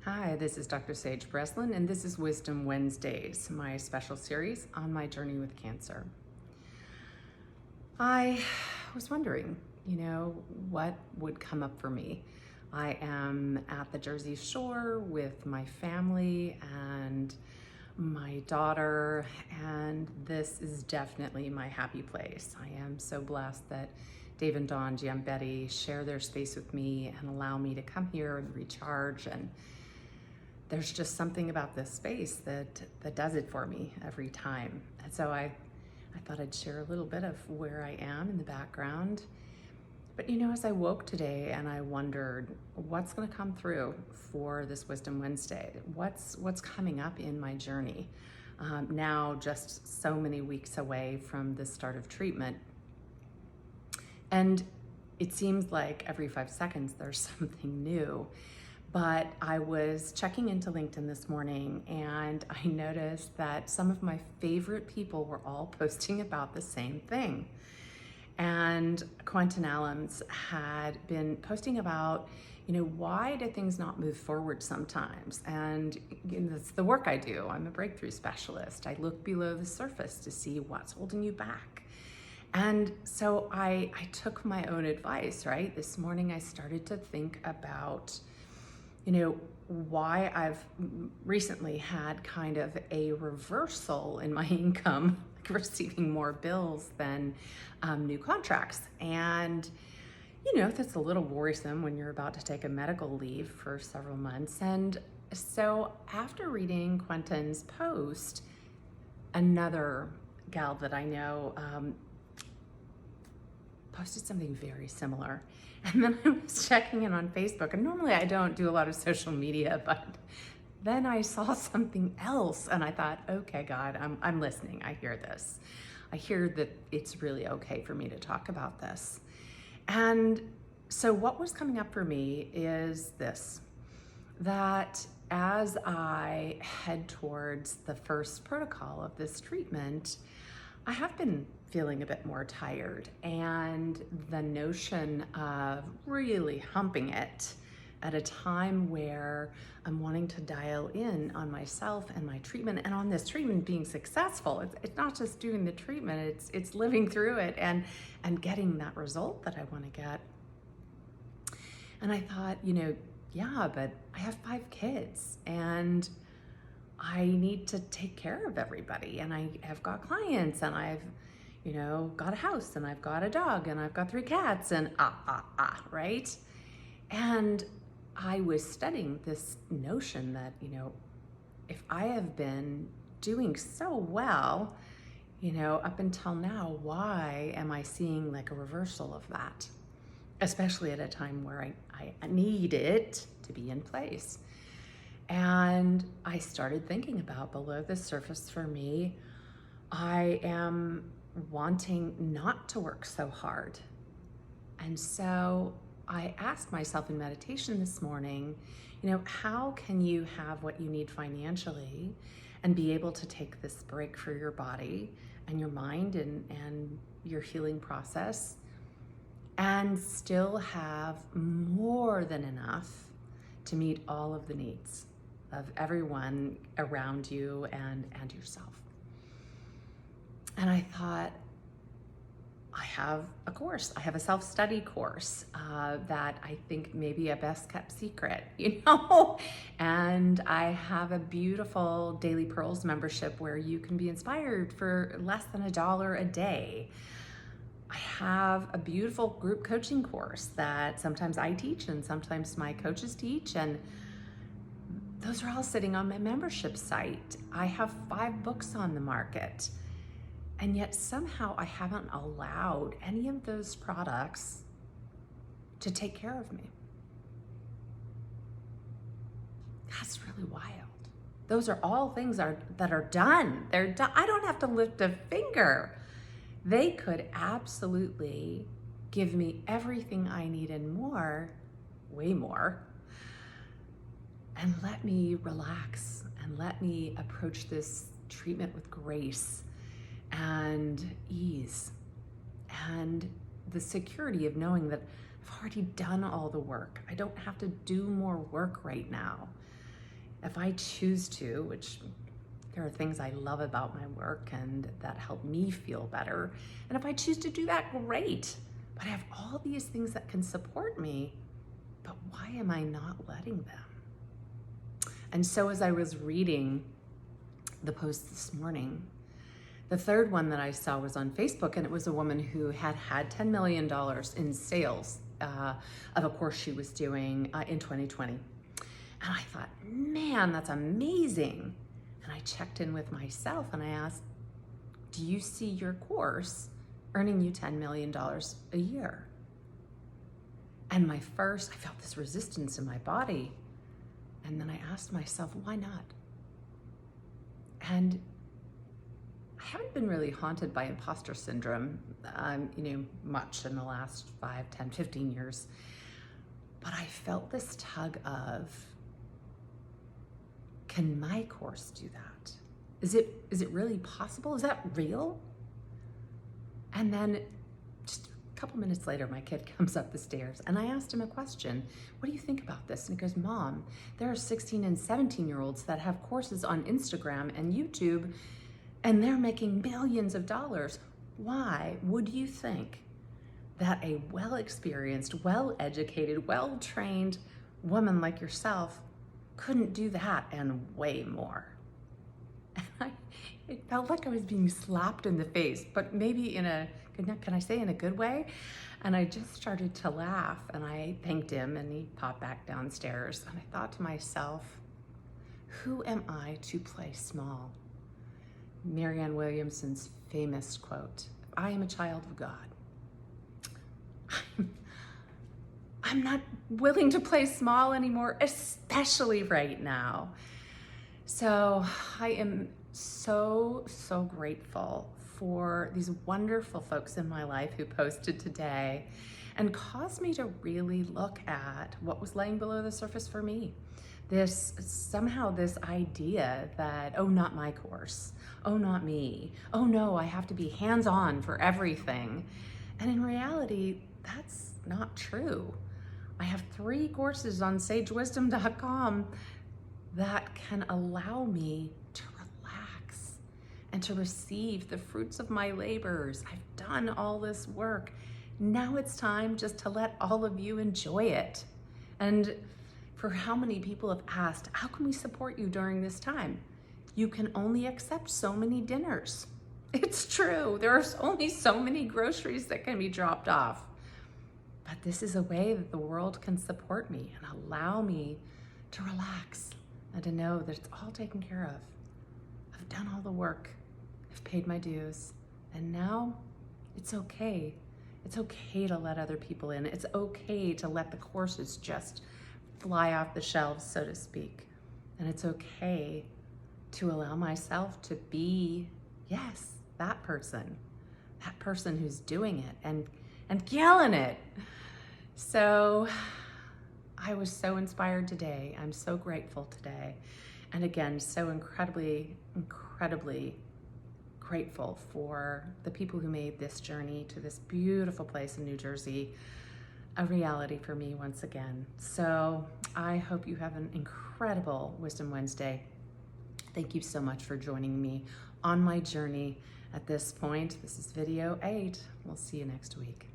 Hi, this is Dr. Sage Breslin, and this is Wisdom Wednesdays, my special series on my journey with cancer. I was wondering, what would come up for me. I am at the Jersey Shore with my family and my daughter, and this is definitely my happy place. I am so blessed that Dave and Dawn Giambetti share their space with me and allow me to come here and recharge, and there's just something about this space that does it for me every time. And so I thought I'd share a little bit of where I am in the background. But as I woke today and I wondered what's going to come through for this Wisdom Wednesday, what's coming up in my journey, now just so many weeks away from the start of treatment. And it seems like every 5 seconds there's something new. But I was checking into LinkedIn this morning and I noticed that some of my favorite people were all posting about the same thing. And Quentin alums had been posting about, why do things not move forward sometimes? And that's the work I do. I'm a breakthrough specialist. I look below the surface to see what's holding you back. And so I took my own advice, right? This morning I started to think about why I've recently had kind of a reversal in my income, like receiving more bills than new contracts. And, that's a little worrisome when you're about to take a medical leave for several months. And so after reading Quentin's post, another gal that I know posted something very similar. And then I was checking in on Facebook, and normally I don't do a lot of social media, but then I saw something else and I thought, okay, God, I'm listening. I hear this. I hear that it's really okay for me to talk about this. And so what was coming up for me is this, that as I head towards the first protocol of this treatment, I have been feeling a bit more tired, and the notion of really humping it at a time where I'm wanting to dial in on myself and my treatment, and on this treatment being successful. It's not just doing the treatment, it's living through it and getting that result that I want to get. And I thought, yeah, but I have 5 kids and I need to take care of everybody, and I have got clients, and I've got a house, and I've got a dog, and I've got 3 cats, and right? And I was studying this notion that, if I have been doing so well, up until now, why am I seeing like a reversal of that? Especially at a time where I need it to be in place. And I started thinking about below the surface for me, I am wanting not to work so hard. And so I asked myself in meditation this morning, how can you have what you need financially and be able to take this break for your body and your mind and your healing process and still have more than enough to meet all of the needs of everyone around you and yourself. And I thought, I have a course. I have a self-study course that I think may be a best kept secret, and I have a beautiful Daily Pearls membership where you can be inspired for less than $1 a day. I have a beautiful group coaching course that sometimes I teach and sometimes my coaches teach, and those are all sitting on my membership site. I have 5 books on the market, and yet somehow I haven't allowed any of those products to take care of me. That's really wild. Those are all things that are done. They're done. I don't have to lift a finger. They could absolutely give me everything I need and more, way more, and let me relax and let me approach this treatment with grace and ease and the security of knowing that I've already done all the work. I don't have to do more work right now. if I choose to, which there are things I love about my work and that help me feel better. And if I choose to do that, great. But I have all these things that can support me, but why am I not letting them? And so as I was reading the post this morning, the third one that I saw was on Facebook, and it was a woman who had $10 million in sales of a course she was doing in 2020. And I thought, man, that's amazing. And I checked in with myself and I asked, do you see your course earning you $10 million a year? And I felt this resistance in my body. And then I asked myself, why not? And I haven't been really haunted by imposter syndrome, much in the last 5, 10, 15 years. But I felt this tug of, can my course do that? Is it really possible? Is that real? And then just a couple minutes later, my kid comes up the stairs and I asked him a question. What do you think about this? And he goes, Mom, there are 16 and 17-year-olds that have courses on Instagram and YouTube and they're making millions of dollars. Why would you think that a well-experienced, well-educated, well-trained woman like yourself couldn't do that and way more? And it felt like I was being slapped in the face, but maybe in a, can I say in a good way? And I just started to laugh and I thanked him and he popped back downstairs. And I thought to myself, who am I to play small? Marianne Williamson's famous quote, I am a child of God. I'm not willing to play small anymore, especially right now. So I am so grateful for these wonderful folks in my life who posted today and caused me to really look at what was laying below the surface for me. This idea that, oh, not my course, oh, not me, oh no, I have to be hands-on for everything. And in reality, that's not true. I have 3 courses on sagewisdom.com that can allow me to relax and to receive the fruits of my labors. I've done all this work. Now it's time just to let all of you enjoy it. And for how many people have asked, how can we support you during this time? You can only accept so many dinners. It's true, there are only so many groceries that can be dropped off. But this is a way that the world can support me and allow me to relax and to know that it's all taken care of. I've done all the work, I've paid my dues, and now it's okay. It's okay to let other people in. It's okay to let the courses just fly off the shelves, so to speak. And it's okay to allow myself to be, yes, that person who's doing it and killing it. So I was so inspired today. I'm so grateful today. And again, so incredibly grateful for the people who made this journey to this beautiful place in New Jersey a reality for me once again. So I hope you have an incredible Wisdom Wednesday. Thank you so much for joining me on my journey at this point. This is video 8. We'll see you next week.